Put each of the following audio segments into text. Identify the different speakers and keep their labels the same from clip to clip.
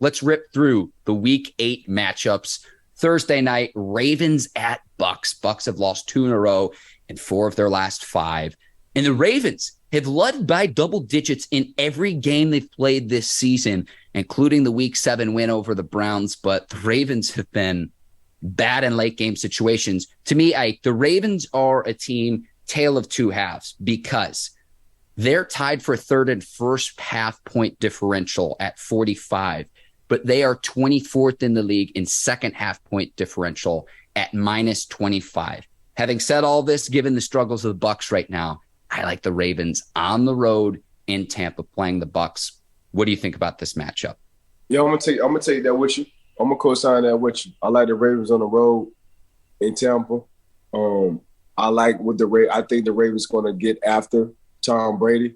Speaker 1: let's rip through the Week 8 matchups. Thursday night, Ravens at Bucks. Bucks have lost 2 in a row in 4 of their last 5. And the Ravens have led by double digits in every game they've played this season, including the Week 7 win over the Browns. But the Ravens have been bad in late game situations. To me, the Ravens are a team tale of two halves because they're tied for third and first half point differential at 45, but they are 24th in the league in second half point differential at minus 25. Having said all this, given the struggles of the Bucks right now, I like the Ravens on the road in Tampa playing the Bucks. What do you think about this matchup?
Speaker 2: Yeah, I'm gonna take that with you. I'm gonna co-sign that with you. I like the Ravens on the road in Tampa. I like what I think the Ravens gonna get after Tom Brady.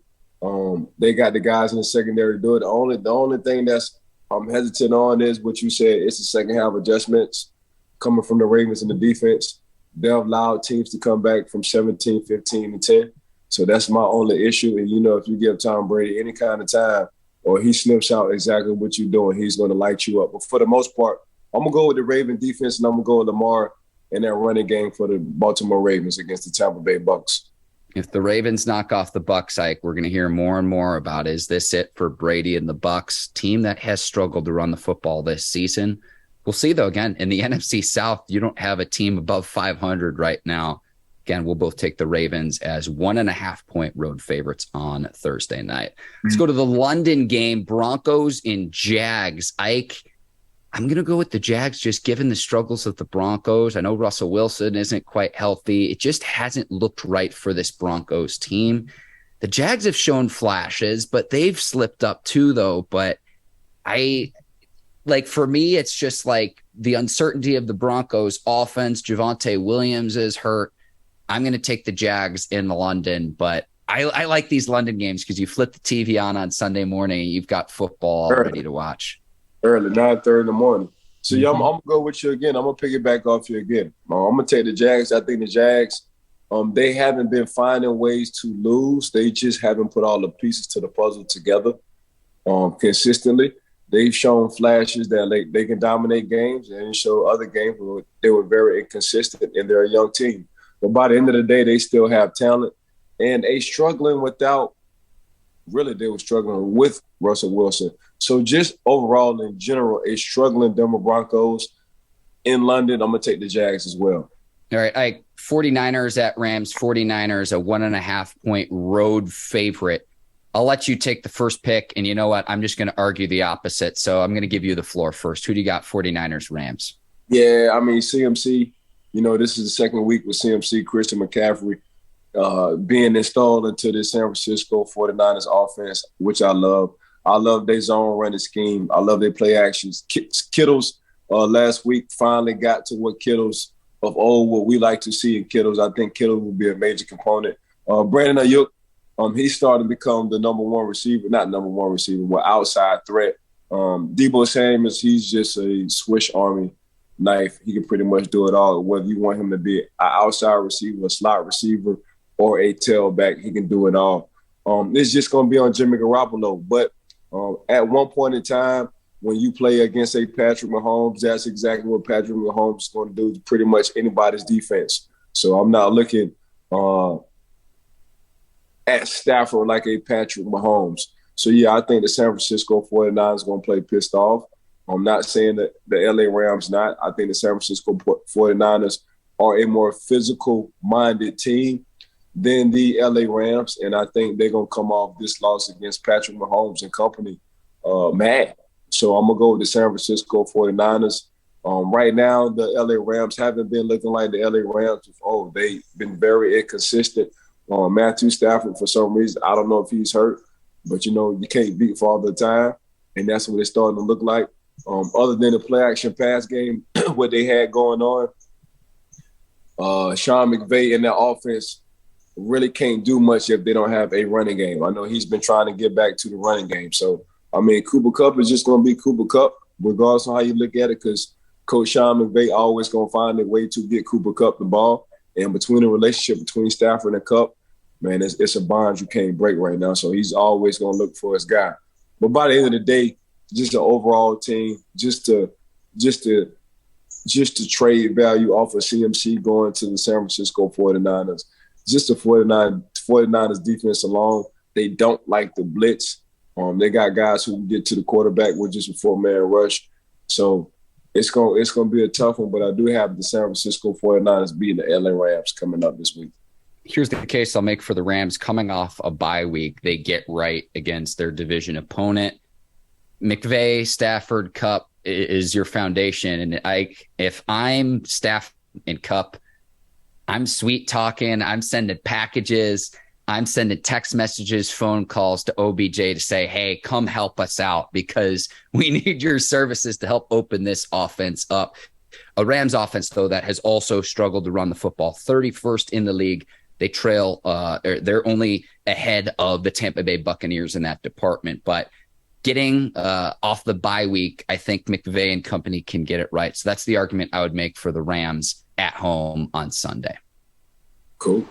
Speaker 2: They got the guys in the secondary to do it. The only thing that's I'm hesitant on is what you said. It's the second half adjustments coming from the Ravens in the defense. They've allowed teams to come back from 17, 15, and 10. So that's my only issue. And, if you give Tom Brady any kind of time or he sniffs out exactly what you're doing, he's going to light you up. But for the most part, I'm going to go with the Raven defense, and I'm going to go with Lamar in that running game for the Baltimore Ravens against the Tampa Bay Bucks.
Speaker 1: If the Ravens knock off the Bucks, Ike, we're going to hear more and more about, is this it for Brady and the Bucks, team that has struggled to run the football this season? We'll see, though. Again, in the NFC South, you don't have a team above 500 right now. Again, we'll both take the Ravens as 1.5-point road favorites on Thursday night. Let's go to the London game, Broncos and Jags. Ike, I'm going to go with the Jags just given the struggles of the Broncos. I know Russell Wilson isn't quite healthy. It just hasn't looked right for this Broncos team. The Jags have shown flashes, but they've slipped up too, though. But for me, it's just like the uncertainty of the Broncos offense. Javonte Williams is hurt. I'm going to take the Jags in London, but I like these London games because you flip the TV on Sunday morning and you've got football ready to watch.
Speaker 2: Early, 9:30 in the morning. So, yeah, I'm going to go with you again. I'm going to pick it back off you again. I'm going to take the Jags. I think the Jags, they haven't been finding ways to lose. They just haven't put all the pieces to the puzzle together consistently. They've shown flashes that they can dominate games and show other games where they were very inconsistent, and they're a young team. But by the end of the day, they still have talent. And they were struggling with Russell Wilson. So just overall, in general, a struggling Denver Broncos in London. I'm going to take the Jags as well.
Speaker 1: All right, 49ers at Rams, 49ers, a 1.5-point road favorite. I'll let you take the first pick, and you know what? I'm just going to argue the opposite, so I'm going to give you the floor first. Who do you got, 49ers, Rams?
Speaker 2: Yeah, CMC, this is the second week with CMC, Christian McCaffrey, being installed into the San Francisco 49ers offense, which I love. I love their zone running scheme. I love their play actions. Kittles last week finally got to what Kittles of old, what we like to see in Kittles. I think Kittles will be a major component. Brandon Ayuk, he's starting to become the outside threat. Deebo Samuel, he's just a Swiss Army knife. He can pretty much do it all. Whether you want him to be an outside receiver, a slot receiver, or a tailback, he can do it all. It's just going to be on Jimmy Garoppolo. But at one point in time, when you play against a Patrick Mahomes, that's exactly what Patrick Mahomes is going to do to pretty much anybody's defense. So I'm not looking at Stafford like a Patrick Mahomes. So, yeah, I think the San Francisco 49ers are going to play pissed off. I'm not saying that the LA Rams not. I think the San Francisco 49ers are a more physical-minded team than the LA Rams, and I think they're going to come off this loss against Patrick Mahomes and company mad. So I'm going to go with the San Francisco 49ers. Right now, the LA Rams haven't been looking like the LA Rams. They've been very inconsistent. Matthew Stafford, for some reason, I don't know if he's hurt, but, you can't beat Father Time, and that's what it's starting to look like. Other than the play-action pass game, what they had going on, Sean McVay and their offense really can't do much if they don't have a running game. I know he's been trying to get back to the running game. So, Cooper Kupp is just going to be Cooper Kupp, regardless of how you look at it, because Coach Sean McVay always going to find a way to get Cooper Kupp the ball. And between the relationship between Stafford and Kupp, man, it's a bond you can't break right now. So he's always going to look for his guy. But by the end of the day, just the overall team, just to trade value off of CMC going to the San Francisco 49ers. Just the 49ers defense alone, they don't like the blitz. They got guys who can get to the quarterback with just a 4-man rush. So it's gonna be a tough one, but I do have the San Francisco 49ers beating the LA Rams coming up this week.
Speaker 1: Here's the case I'll make for the Rams. Coming off a bye week, they get right against their division opponent. McVay, Stafford, Cup is your foundation. And if I'm Stafford and Cup, I'm sweet talking, I'm sending packages, I'm sending text messages, phone calls to OBJ to say, hey, come help us out because we need your services to help open this offense up. A Rams offense, though, that has also struggled to run the football, 31st in the league. They trail, they're only ahead of the Tampa Bay Buccaneers in that department. But getting off the bye week, I think McVay and company can get it right. So that's the argument I would make for the Rams at home on Sunday.
Speaker 2: Cool.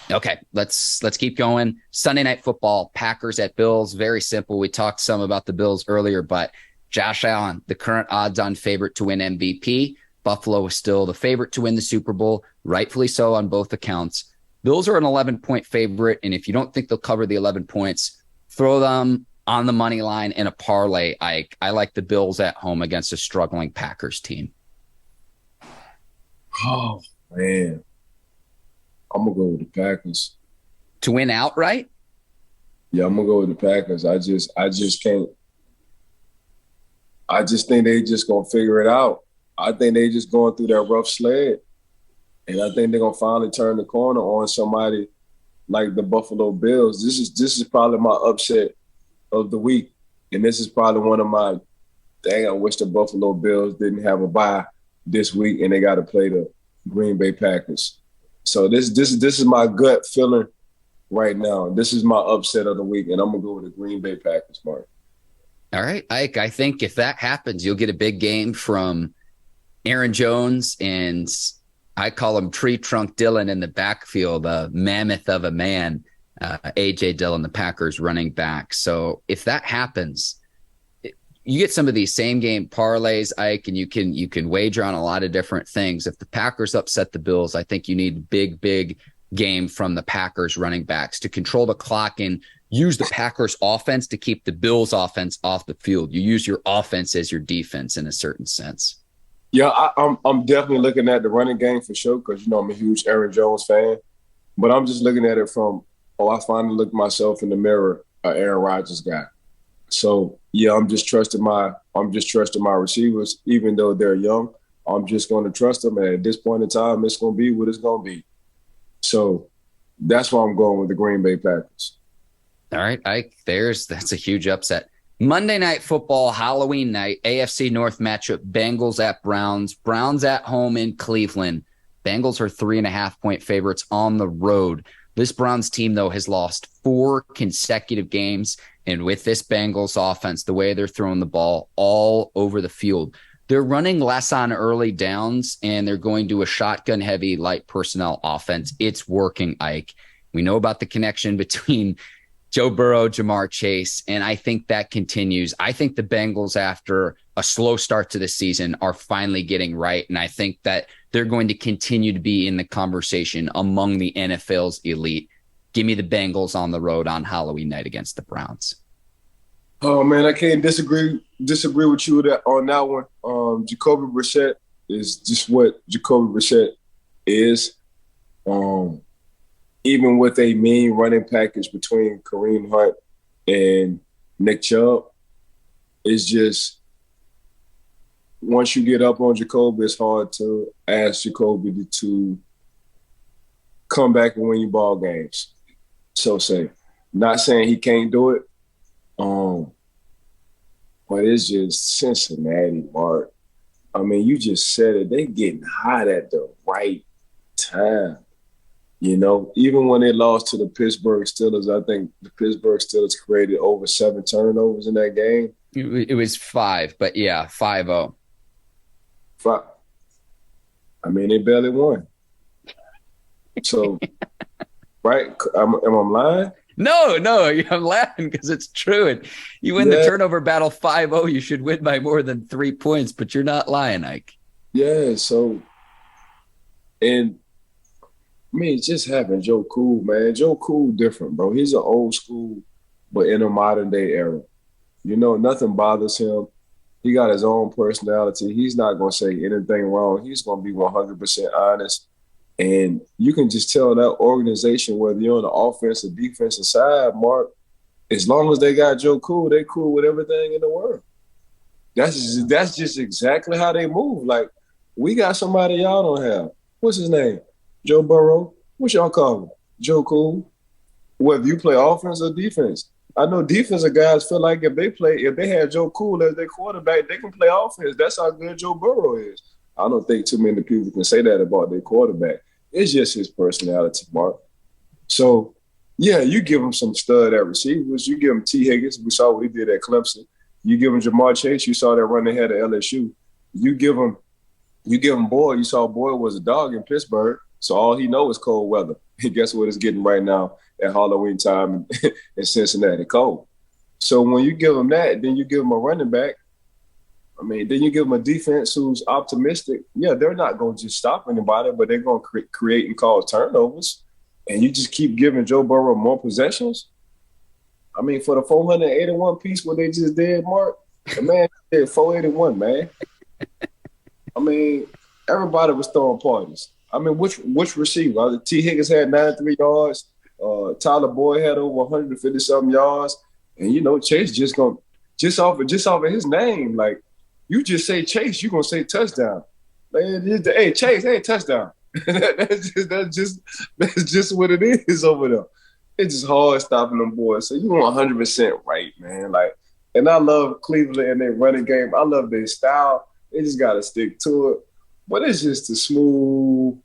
Speaker 1: Okay, let's keep going. Sunday Night Football, Packers at Bills. Very simple. We talked some about the Bills earlier, but Josh Allen, the current odds-on favorite to win MVP. Buffalo is still the favorite to win the Super Bowl, rightfully so on both accounts. Bills are an 11-point favorite, and if you don't think they'll cover the 11 points, throw them on the money line in a parlay. I like the Bills at home against a struggling Packers team.
Speaker 2: Oh, man. I'm going to go with the Packers.
Speaker 1: To win outright?
Speaker 2: Yeah, I'm going to go with the Packers. I just can't. I just think they just going to figure it out. I think they just going through that rough sled. And I think they're going to finally turn the corner on somebody like the Buffalo Bills. This is probably my upset of the week. And this is probably one of my, dang, I wish the Buffalo Bills didn't have a bye this week and they got to play the Green Bay Packers. So this is my gut feeling right now. This is my upset of the week, and I'm going to go with the Green Bay Packers, Mark.
Speaker 1: All right, Ike, I think if that happens, you'll get a big game from Aaron Jones and I call him Tree Trunk Dillon in the backfield, a mammoth of a man, A.J. Dillon, the Packers running back. So if that happens, you get some of these same game parlays, Ike, and you can wager on a lot of different things. If the Packers upset the Bills, I think you need big game from the Packers running backs to control the clock and use the Packers offense to keep the Bills offense off the field. You use your offense as your defense in a certain sense.
Speaker 2: Yeah, I'm definitely looking at the running game for sure because, I'm a huge Aaron Jones fan. But I'm just looking at it from, I finally looked myself in the mirror, an Aaron Rodgers guy. So yeah, I'm just trusting my receivers, even though they're young. I'm just going to trust them, and at this point in time, it's going to be what it's going to be. So that's why I'm going with the Green Bay Packers.
Speaker 1: All right, Ike, that's a huge upset. Monday Night Football, Halloween night, AFC North matchup, Bengals at Browns. Browns at home in Cleveland. Bengals are 3.5-point favorites on the road. This Browns team, though, has lost 4 consecutive games. And with this Bengals offense, the way they're throwing the ball all over the field, they're running less on early downs, and they're going to a shotgun-heavy, light personnel offense. It's working, Ike. We know about the connection between Joe Burrow, Jamar Chase, and I think that continues. I think the Bengals, after a slow start to the season, are finally getting right, and I think that they're going to continue to be in the conversation among the NFL's elite. Give me the Bengals on the road on Halloween night against the Browns.
Speaker 2: Oh, man, I can't disagree with you on that one. Jacoby Brissett is just what Jacoby Brissett is. Even with a mean running package between Kareem Hunt and Nick Chubb, it's just once you get up on Jacoby, it's hard to ask Jacoby to come back and win you ball games. So say, not saying he can't do it, but it's just Cincinnati, Mark. I mean, you just said it. They getting hot at the right time. Even when they lost to the Pittsburgh Steelers, I think the Pittsburgh Steelers created over 7 turnovers in that game.
Speaker 1: It was 5, but yeah, 5-0.
Speaker 2: 5. I mean, they barely won. So, right? Am I lying?
Speaker 1: No, I'm laughing because it's true. And you win the
Speaker 2: Yeah,
Speaker 1: turnover battle 5-0, you should win by more than 3 points, but you're not lying, Ike.
Speaker 2: yeah. So, and I mean, just having Joe Cool, man. Joe Cool different, bro. He's an old school, but in a modern day era. Nothing bothers him. He got his own personality. He's not going to say anything wrong. He's going to be 100% honest. And you can just tell that organization, whether you're on the offense or defensive side, Mark, as long as they got Joe Cool, they cool with everything in the world. That's just exactly how they move. Like, we got somebody y'all don't have. What's his name? Joe Burrow. What y'all call him? Joe Cool. Whether you play offense or defense. I know defensive guys feel like if they had Joe Cool as their quarterback, they can play offense. That's how good Joe Burrow is. I don't think too many people can say that about their quarterback. It's just his personality, Mark. So, yeah, you give him some stud at receivers. You give him T. Higgins. We saw what he did at Clemson. You give him Jamar Chase. You saw that run ahead of LSU. You give him Boyd. You saw Boyd was a dog in Pittsburgh. So all he knows is cold weather. And guess what it's getting right now at Halloween time in Cincinnati? Cold. So when you give him that, then you give him a running back. I mean, then you give them a defense who's optimistic. Yeah, they're not going to just stop anybody, but they're going to create and cause turnovers. And you just keep giving Joe Burrow more possessions. I mean, for the 481 piece, what they just did, Mark, the man did 481, man. I mean, everybody was throwing parties. I mean, which receiver? T. Higgins had 93 yards. Tyler Boyd had over 150-something yards. And, Chase just off of his name, like, you just say Chase, you're going to say touchdown. Like, hey, Chase, hey, touchdown. that's just what it is over there. It's just hard stopping them boys. So you're 100% right, man. Like, and I love Cleveland and their running game. I love their style. They just got to stick to it. But it's just a smooth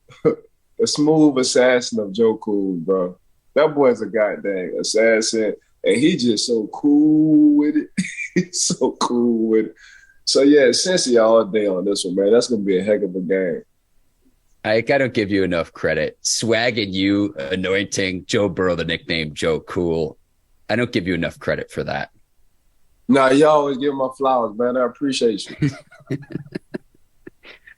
Speaker 2: assassin of Joe Cool, bro. That boy's a goddamn assassin. And he just so cool with it. He's so cool with it. So, yeah, Cincy all day on this one, man. That's going to be a heck of a game.
Speaker 1: I don't give you enough credit. Swag and you anointing Joe Burrow the nickname Joe Cool. I don't give you enough credit for that.
Speaker 2: Nah, you always give my flowers, man. I appreciate you.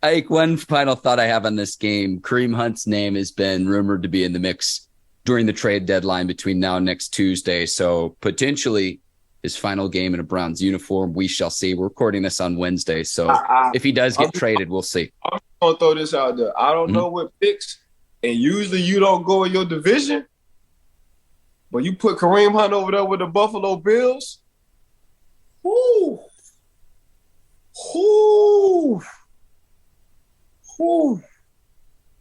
Speaker 1: Ike, one final thought I have on this game. Kareem Hunt's name has been rumored to be in the mix during the trade deadline between now and next Tuesday. So potentially his final game in a Browns uniform. We shall see. We're recording this on Wednesday. So if he does get traded, we'll see.
Speaker 2: I'm going to throw this out there. I don't know what picks, and usually you don't go in your division, but you put Kareem Hunt over there with the Buffalo Bills. Whoo. Whoo. Whoo.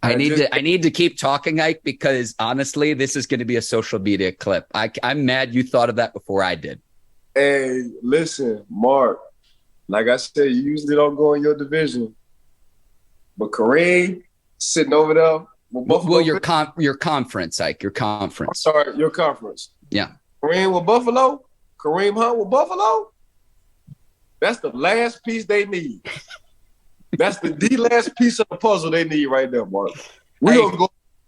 Speaker 1: I need to keep talking, Ike, because honestly, this is going to be a social media clip. I'm mad you thought of that before I did.
Speaker 2: Hey, listen, Mark, like I said, you usually don't go in your division. But Kareem sitting over there with Buffalo.
Speaker 1: Well, your conference, Ike, your conference.
Speaker 2: I'm sorry, your conference.
Speaker 1: Yeah.
Speaker 2: Kareem with Buffalo, Kareem Hunt with Buffalo. That's the last piece they need. That's the last piece of the puzzle they need right there, Mark. We're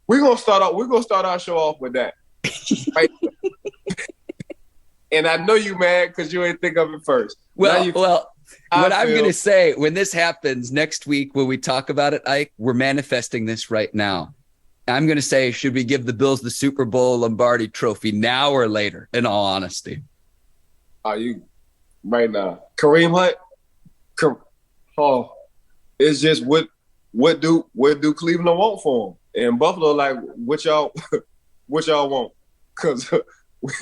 Speaker 2: gonna start our show off with that. Right. And I know you mad because you ain't think of it first.
Speaker 1: Well, what I'm going to say, when this happens next week, when we talk about it, Ike, we're manifesting this right now. I'm going to say, should we give the Bills the Super Bowl Lombardi trophy now or later, in all honesty?
Speaker 2: Are you right now? Kareem Hunt? It's just what do Cleveland want for him? And Buffalo, like, what y'all want? Because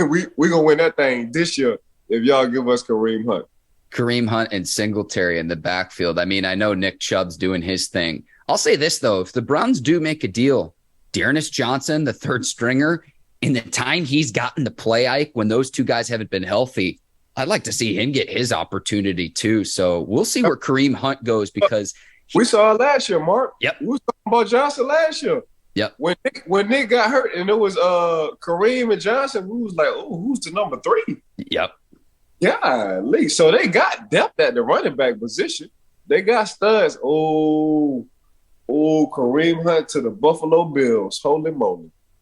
Speaker 2: we gonna win that thing this year if y'all give us Kareem Hunt.
Speaker 1: Kareem Hunt and Singletary in the backfield. I mean, I know Nick Chubb's doing his thing. I'll say this, though. If the Browns do make a deal, Dearness Johnson, the third stringer, in the time he's gotten to play, Ike, when those two guys haven't been healthy, I'd like to see him get his opportunity, too. So we'll see where Kareem Hunt goes because
Speaker 2: we saw it last year, Mark.
Speaker 1: Yep.
Speaker 2: We was talking about Johnson last year.
Speaker 1: Yep.
Speaker 2: When Nick got hurt and it was Kareem and Johnson, we was like, oh, who's the number 3?
Speaker 1: Yep.
Speaker 2: Yeah, Lee. So they got depth at the running back position. They got studs. Oh, Kareem Hunt to the Buffalo Bills. Holy moly.